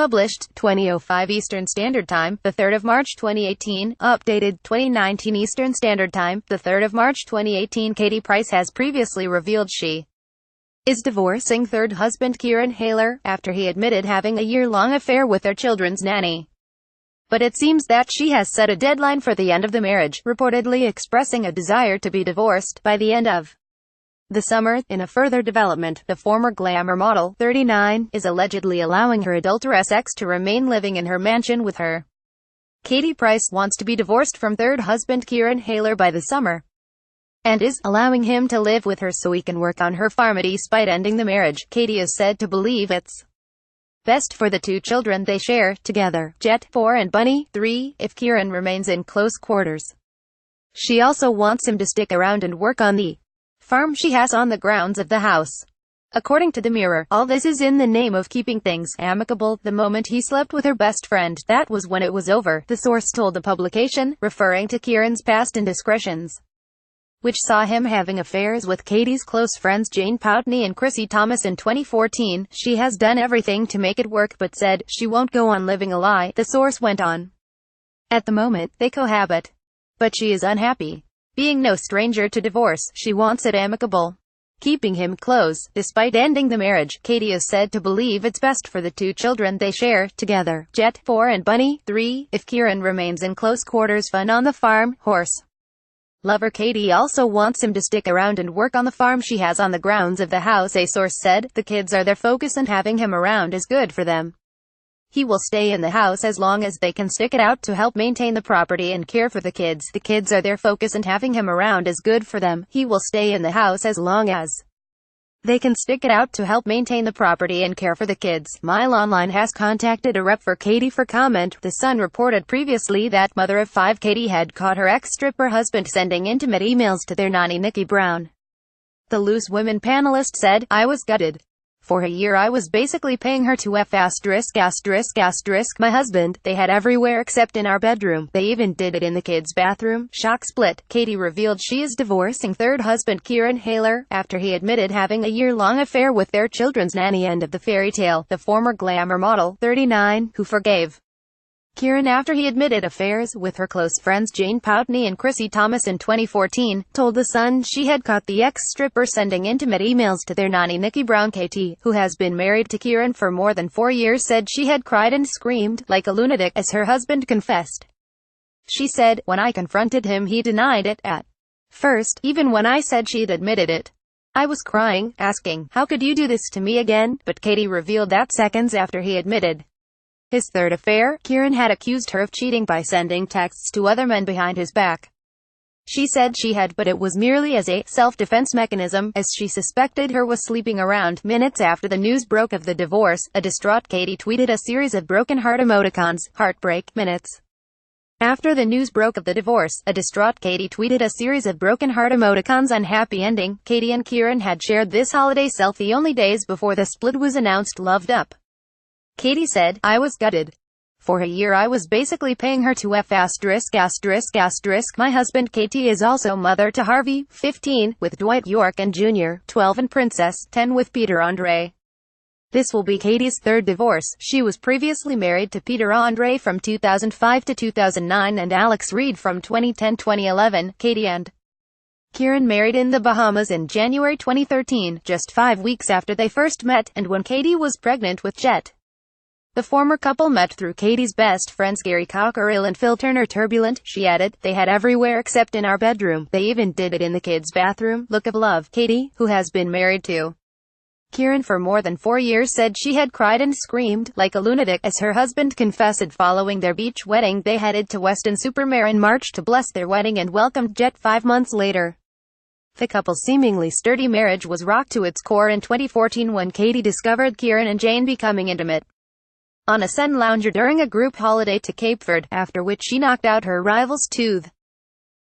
Published, 20:05 Eastern Standard Time, the 3rd of March 2018. Updated, 2019 Eastern Standard Time, the 3rd of March 2018. Katie Price has previously revealed she is divorcing third husband Kieran Hayler, after he admitted having a year-long affair with their children's nanny. But it seems that she has set a deadline for the end of the marriage, reportedly expressing a desire to be divorced by the end of the summer. In a further development, the former glamour model, 39, is allegedly allowing her adulteress ex to remain living in her mansion with her. Katie Price wants to be divorced from third husband Kieran Hayler by the summer, and is allowing him to live with her so he can work on her farm despite ending the marriage. Katie is said to believe it's best for the two children they share together, Jet, 4, and Bunny, 3, if Kieran remains in close quarters. She also wants him to stick around and work on the farm she has on the grounds of the house. According to the Mirror, all this is in the name of keeping things amicable. The moment he slept with her best friend, that was when it was over, the source told the publication, referring to Kieran's past indiscretions, which saw him having affairs with Katie's close friends Jane Poutney and Chrissy Thomas in 2014. She has done everything to make it work but said she won't go on living a lie, the source went on. At the moment, they cohabit, but she is unhappy. Being no stranger to divorce, she wants it amicable, keeping him close. Despite ending the marriage, Katie is said to believe it's best for the two children they share together, Jet, 4, and Bunny, 3, if Kieran remains in close quarters. Fun on the farm. Horse lover Katie also wants him to stick around and work on the farm she has on the grounds of the house. A source said, the kids are their focus and having him around is good for them. He will stay in the house as long as they can stick it out to help maintain the property and care for the kids. The kids are their focus and having him around is good for them. He will stay in the house as long as they can stick it out to help maintain the property and care for the kids. Mile Online has contacted a rep for Katie for comment. The Sun reported previously that mother of 5 Katie had caught her ex-stripper husband sending intimate emails to their nanny Nikki Brown. The Loose Women panelist said, "I was gutted. For a year I was basically paying her to F*** my husband. They had everywhere except in our bedroom. They even did it in the kids' bathroom." Shock split. Katie revealed she is divorcing third husband Kieran Hayler, after he admitted having a year-long affair with their children's nanny. End of the fairy tale. The former glamour model, 39, who forgave Kieran after he admitted affairs with her close friends Jane Poutney and Chrissy Thomas in 2014, told The Sun she had caught the ex-stripper sending intimate emails to their nanny Nikki Brown. Katie, who has been married to Kieran for more than 4 years, said she had cried and screamed like a lunatic as her husband confessed. She said, "When I confronted him he denied it at first. Even when I said she'd admitted it, I was crying, asking, how could you do this to me again?" But Katie revealed that seconds after he admitted his third affair, Kieran had accused her of cheating by sending texts to other men behind his back. She said she had, but it was merely as a self-defense mechanism, as she suspected her was sleeping around. Minutes after the news broke of the divorce, a distraught Katie tweeted a series of broken heart emoticons. Heartbreak. Minutes after the news broke of the divorce, a distraught Katie tweeted a series of broken heart emoticons. Unhappy ending. Katie and Kieran had shared this holiday selfie only days before the split was announced. Loved up. Katie said, "I was gutted. For a year I was basically paying her to F*** my husband." Katie is also mother to Harvey, 15, with Dwight York, and Jr., 12, and Princess, 10, with Peter Andre. This will be Katie's third divorce. She was previously married to Peter Andre from 2005 to 2009 and Alex Reid from 2010-2011. Katie and Kieran married in the Bahamas in January 2013, just 5 weeks after they first met, and when Katie was pregnant with Jet. The former couple met through Katie's best friends Gary Cockerill and Phil Turner. Turbulent, she added, "They had everywhere except in our bedroom. They even did it in the kids' bathroom." Look of love. Katie, who has been married to Kieran for more than 4 years, said she had cried and screamed like a lunatic as her husband confessed. Following their beach wedding, they headed to Weston-super-Mare in March to bless their wedding and welcomed Jet 5 months later. The couple's seemingly sturdy marriage was rocked to its core in 2014 when Katie discovered Kieran and Jane becoming intimate on a sun lounger during a group holiday to Cape Verde, after which she knocked out her rival's tooth.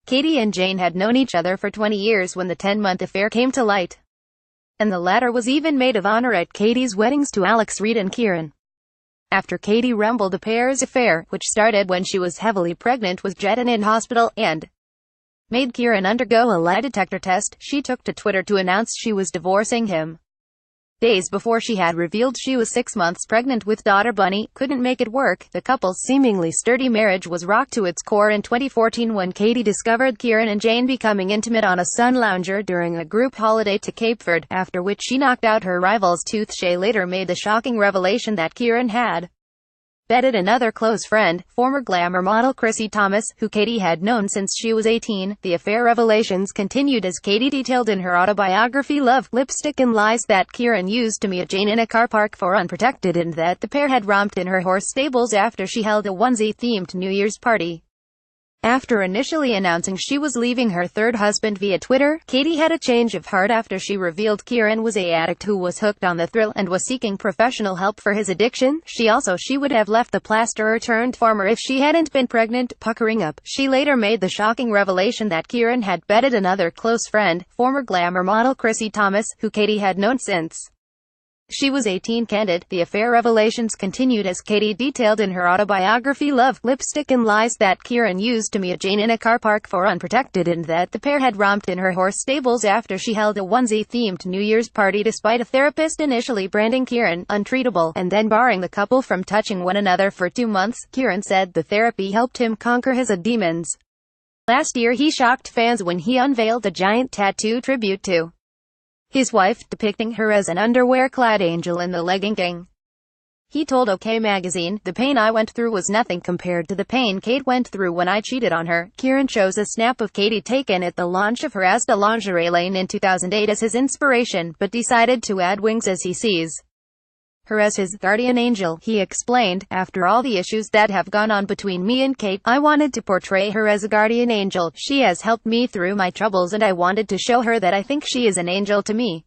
Katie and Jane had known each other for 20 years when the 10-month affair came to light, and the latter was even maid of honor at Katie's weddings to Alex Reid and Kieran. After Katie rumbled the pair's affair, which started when she was heavily pregnant with Jet and in hospital, and made Kieran undergo a lie detector test, she took to Twitter to announce she was divorcing him. Days before she had revealed she was 6 months pregnant with daughter Bunny, couldn't make it work. The couple's seemingly sturdy marriage was rocked to its core in 2014 when Katie discovered Kieran and Jane becoming intimate on a sun lounger during a group holiday to Cape Verde, after which she knocked out her rivals tooth. She later made the shocking revelation that Kieran had bedded another close friend, former glamour model Chrissy Thomas, who Katie had known since she was 18. The affair revelations continued as Katie detailed in her autobiography Love, Lipstick and Lies that Kieran used to meet Jane in a car park for unprotected, and that the pair had romped in her horse stables after she held a onesie-themed New Year's party. After initially announcing she was leaving her third husband via Twitter, Katie had a change of heart after she revealed Kieran was an addict who was hooked on the thrill and was seeking professional help for his addiction. She would have left the plasterer-turned-farmer if she hadn't been pregnant. Puckering up, she later made the shocking revelation that Kieran had bedded another close friend, former glamour model Chrissy Thomas, who Katie had known since she was 18. Candid, the affair revelations continued as Katie detailed in her autobiography Love, Lipstick and Lies that Kieran used to meet Jane in a car park for unprotected, and that the pair had romped in her horse stables after she held a onesie-themed New Year's party. Despite a therapist initially branding Kieran untreatable and then barring the couple from touching one another for 2 months, Kieran said the therapy helped him conquer his demons. Last year he shocked fans when he unveiled a giant tattoo tribute to his wife, depicting her as an underwear-clad angel in the legging. He told OK Magazine, "The pain I went through was nothing compared to the pain Kate went through when I cheated on her." Kieran chose a snap of Katie taken at the launch of her Asda lingerie line in 2008 as his inspiration, but decided to add wings as he sees her as his guardian angel. He explained, "After all the issues that have gone on between me and Kate, I wanted to portray her as a guardian angel. She has helped me through my troubles and I wanted to show her that I think she is an angel to me.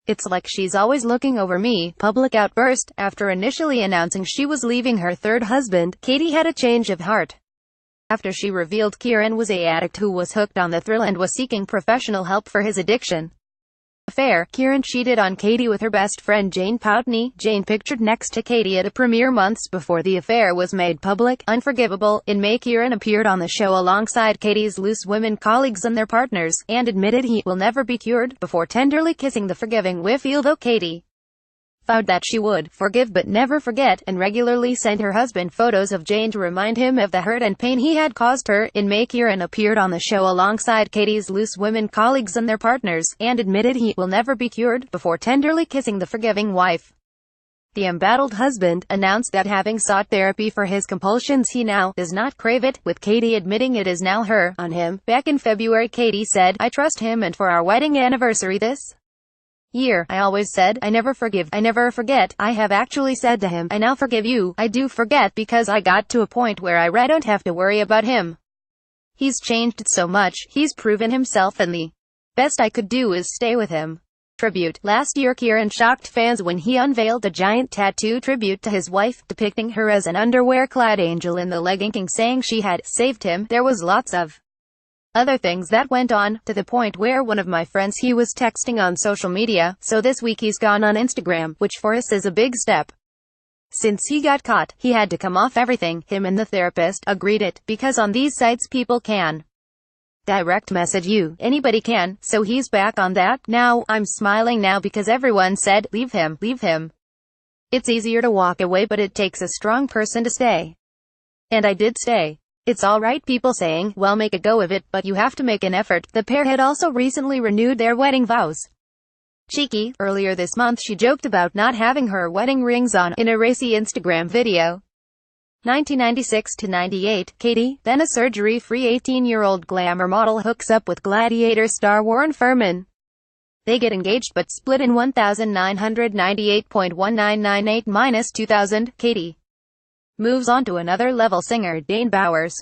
It's like she's always looking over me." Public outburst. After initially announcing she was leaving her third husband, Katie had a change of heart after she revealed Kieran was an addict who was hooked on the thrill and was seeking professional help for his addiction. Affair. Kieran cheated on Katie with her best friend Jane Poutney. Jane, pictured next to Katie at a premiere months before the affair was made public. Unforgivable. In May, Kieran appeared on the show alongside Katie's loose women colleagues and their partners, and admitted he will never be cured, before tenderly kissing the forgiving wife, although Katie vowed that she would forgive but never forget, and regularly sent her husband photos of Jane to remind him of the hurt and pain he had caused her. In May, Kieran appeared on the show alongside Katie's loose women colleagues and their partners, and admitted he will never be cured, before tenderly kissing the forgiving wife. The embattled husband announced that having sought therapy for his compulsions he now does not crave it, with Katie admitting it is now her on him. Back in February, Katie said, "I trust him, and for our wedding anniversary this year, I always said, I never forgive, I never forget. I have actually said to him, I now forgive you. I do forget because I got to a point where I don't have to worry about him. He's changed so much, he's proven himself, and the best I could do is stay with him." Tribute. Last year, Kieran shocked fans when he unveiled a giant tattoo tribute to his wife, depicting her as an underwear-clad angel in the legging, saying she had saved him. "There was lots of other things that went on, to the point where one of my friends he was texting on social media, so this week he's gone on Instagram, which for us is a big step. Since he got caught, he had to come off everything. Him and the therapist agreed it, because on these sites people can direct message you, anybody can, so he's back on that. Now, I'm smiling now because everyone said, leave him, leave him. It's easier to walk away, but it takes a strong person to stay. And I did stay. It's alright people saying, well, make a go of it, but you have to make an effort." The pair had also recently renewed their wedding vows. Cheeky. Earlier this month she joked about not having her wedding rings on in a racy Instagram video. 1996 to 98, Katie, then a surgery-free 18-year-old glamour model, hooks up with Gladiator star Warren Furman. They get engaged but split in 1998.1998-2000. Katie moves on to another level singer Dane Bowers.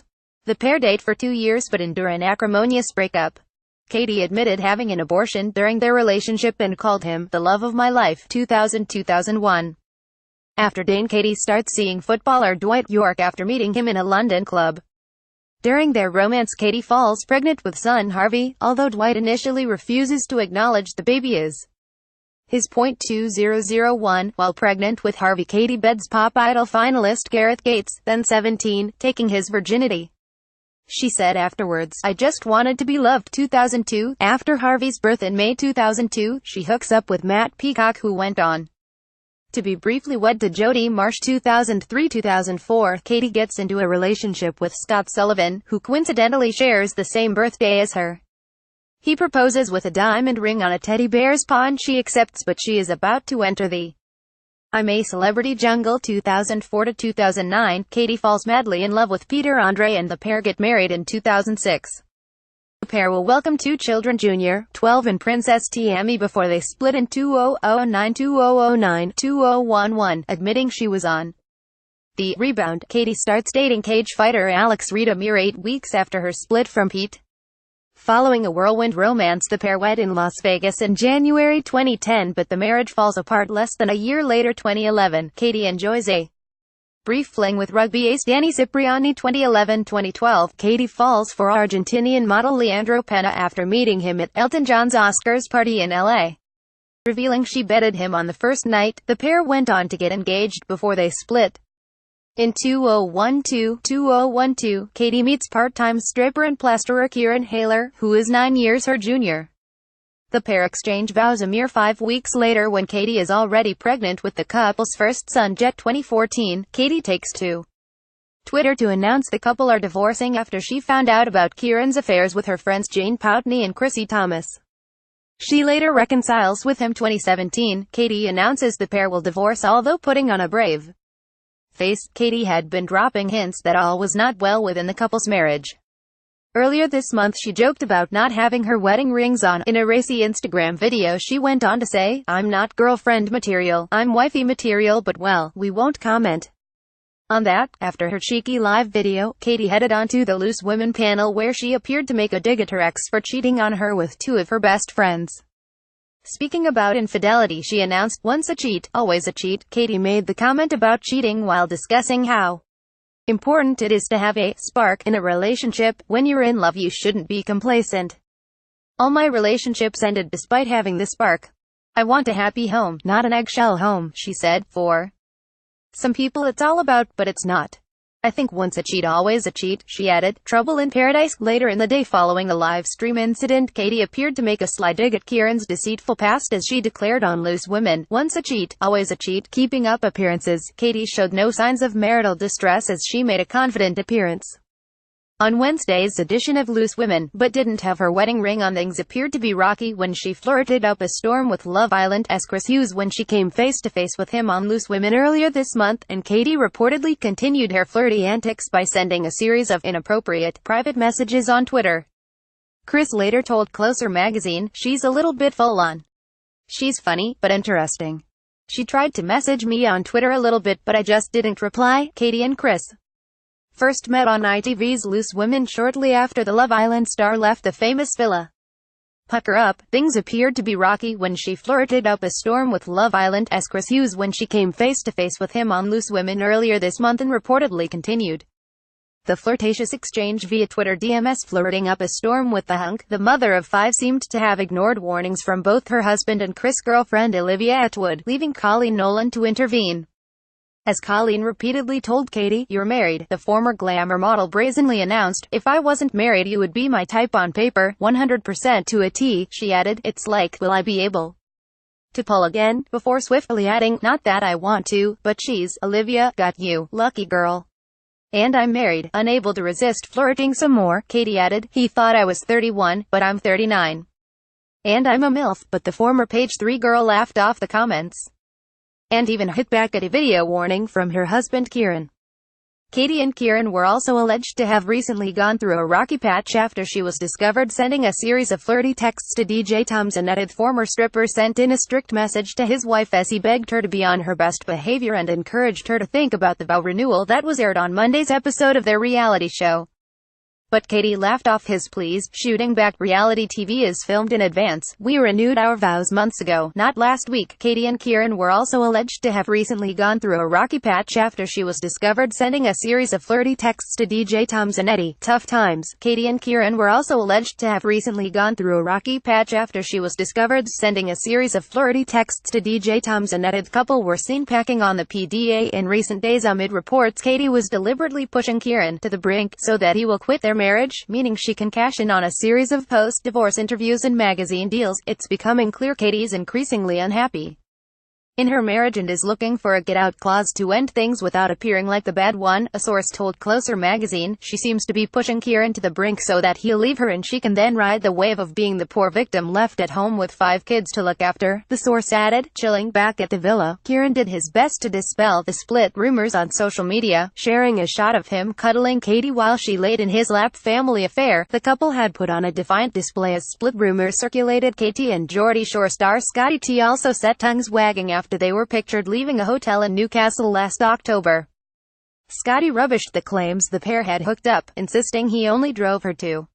The pair date for 2 years but endure an acrimonious breakup. Katie admitted having an abortion during their relationship and called him the love of my life. 2000-2001. After Dane, Katie starts seeing footballer Dwight Yorke after meeting him in a London club. During their romance, Katie falls pregnant with son Harvey, although Dwight initially refuses to acknowledge the baby is his. 2001. While pregnant with Harvey, Katie beds Pop Idol finalist Gareth Gates, then 17, taking his virginity. She said afterwards, "I just wanted to be loved." 2002. After Harvey's birth in May 2002, she hooks up with Matt Peacock, who went on to be briefly wed to Jodie Marsh. 2003-2004. Katie gets into a relationship with Scott Sullivan, who coincidentally shares the same birthday as her. He proposes with a diamond ring on a teddy bear's paw and she accepts, but she is about to enter the I'm a Celebrity jungle. 2004-2009. Katie falls madly in love with Peter Andre and the pair get married in 2006. The pair will welcome 2 children, Junior, 12, and Princess Tammy, before they split in 2009-2011, admitting she was on the rebound. Katie starts dating cage fighter Alex Rita mere 8 weeks after her split from Pete. Following a whirlwind romance, the pair wed in Las Vegas in January 2010, but the marriage falls apart less than a year later. 2011. Katie enjoys a brief fling with rugby ace Danny Cipriani. 2011-2012. Katie falls for Argentinian model Leandro Pena after meeting him at Elton John's Oscars party in LA. Revealing she bedded him on the first night, the pair went on to get engaged before they split. In 2012, Katie meets part-time stripper and plasterer Kieran Hayler, who is 9 years her junior. The pair exchange vows a mere 5 weeks later when Katie is already pregnant with the couple's first son. Jet 2014. Katie takes to Twitter to announce the couple are divorcing after she found out about Kieran's affairs with her friends Jane Poutney and Chrissy Thomas. She later reconciles with him. 2017. Katie announces the pair will divorce, although putting on a brave face. Katie had been dropping hints that all was not well within the couple's marriage. Earlier this month she joked about not having her wedding rings on. In a racy Instagram video she went on to say, "I'm not girlfriend material, I'm wifey material, but well, we won't comment on that." After her cheeky live video, Katie headed onto the Loose Women panel where she appeared to make a dig at her ex for cheating on her with 2 of her best friends. Speaking about infidelity, she announced, "Once a cheat, always a cheat." Katie made the comment about cheating while discussing how important it is to have a spark in a relationship. "When you're in love, you shouldn't be complacent. All my relationships ended despite having the spark. I want a happy home, not an eggshell home," she said. "For some people it's all about, but it's not. I think once a cheat, always a cheat," she added. Trouble in Paradise. Later in the day following a live stream incident, Katie appeared to make a sly dig at Kieran's deceitful past as she declared on Loose Women, "Once a cheat, always a cheat." Keeping up appearances, Katie showed no signs of marital distress as she made a confident appearance on Wednesday's edition of Loose Women, but didn't have her wedding ring on. Things appeared to be rocky when she flirted up a storm with Love Island's Chris Hughes when she came face-to-face with him on Loose Women earlier this month, and Katie reportedly continued her flirty antics by sending a series of inappropriate, private messages on Twitter. Chris later told Closer magazine, "She's a little bit full-on. She's funny, but interesting. She tried to message me on Twitter a little bit, but I just didn't reply." Katie and Chris first met on ITV's Loose Women shortly after the Love Island star left the famous villa. Pucker up. Things appeared to be rocky when she flirted up a storm with Love Island's Chris Hughes when she came face-to-face with him on Loose Women earlier this month and reportedly continued the flirtatious exchange via Twitter DMs. Flirting up a storm with the hunk, the mother of 5, seemed to have ignored warnings from both her husband and Chris' girlfriend Olivia Atwood, leaving Colleen Nolan to intervene. As Colleen repeatedly told Katie, "You're married," the former glamour model brazenly announced, "If I wasn't married you would be my type on paper, 100% to a T." She added, "It's like, will I be able to pull again?" before swiftly adding, "Not that I want to, but she's, Olivia, got you, lucky girl. And I'm married." Unable to resist flirting some more, Katie added, "He thought I was 31, but I'm 39. And I'm a MILF," but the former Page 3 girl laughed off the comments and even hit back at a video warning from her husband Kieran. Katie and Kieran were also alleged to have recently gone through a rocky patch after she was discovered sending a series of flirty texts to DJ Tom Zanetti. The former stripper sent in a strict message to his wife as he begged her to be on her best behavior and encouraged her to think about the vow renewal that was aired on Monday's episode of their reality show. But Katie laughed off his pleas, shooting back, "Reality TV is filmed in advance. We renewed our vows months ago, not last week." Katie and Kieran were also alleged to have recently gone through a rocky patch after she was discovered sending a series of flirty texts to DJ Tom Zanetti. Tough times. Katie and Kieran were also alleged to have recently gone through a rocky patch after she was discovered sending a series of flirty texts to DJ Tom Zanetti. The couple were seen packing on the PDA in recent days amid reports Katie was deliberately pushing Kieran to the brink so that he will quit their marriage. marriage, meaning she can cash in on a series of post-divorce interviews and magazine deals. It's becoming clear Katie's increasingly unhappy in her marriage and is looking for a get-out clause to end things without appearing like the bad one, a source told Closer magazine. She seems to be pushing Kieran to the brink so that he'll leave her and she can then ride the wave of being the poor victim left at home with 5 kids to look after, the source added. Chilling back at the villa, Kieran did his best to dispel the split rumors on social media, sharing a shot of him cuddling Katie while she laid in his lap. Family affair. The couple had put on a defiant display as split rumors circulated. Katie and Geordie Shore star Scotty T also set tongues wagging after they were pictured leaving a hotel in Newcastle last October. Scotty rubbished the claims the pair had hooked up, insisting he only drove her to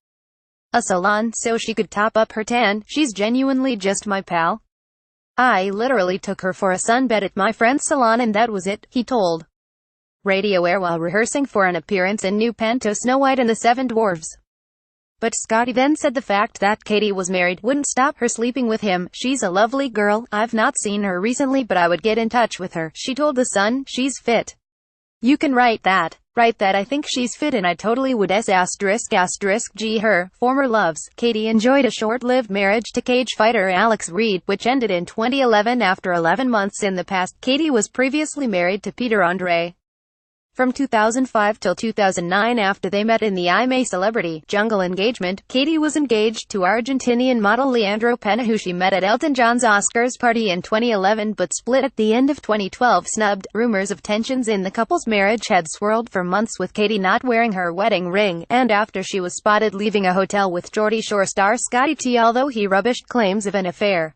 a salon so she could top up her tan. "She's genuinely just my pal. I literally took her for a sunbed at my friend's salon and that was it," he told Radio Air while rehearsing for an appearance in new panto Snow White and the Seven Dwarfs. But Scotty then said the fact that Katie was married wouldn't stop her sleeping with him. "She's a lovely girl. I've not seen her recently but I would get in touch with her," she told The Sun. "She's fit. You can write that. I think she's fit and I totally would ***G her." Former loves. Katie enjoyed a short-lived marriage to cage fighter Alex Reid, which ended in 2011 after 11 months in the past. Katie was previously married to Peter Andre from 2005 till 2009 after they met in the I'm a Celebrity Jungle engagement. Katie was engaged to Argentinian model Leandro Pena, who she met at Elton John's Oscars party in 2011 but split at the end of 2012. Snubbed. Rumors of tensions in the couple's marriage had swirled for months, with Katie not wearing her wedding ring, and after she was spotted leaving a hotel with Geordie Shore star Scotty T, although he rubbished claims of an affair.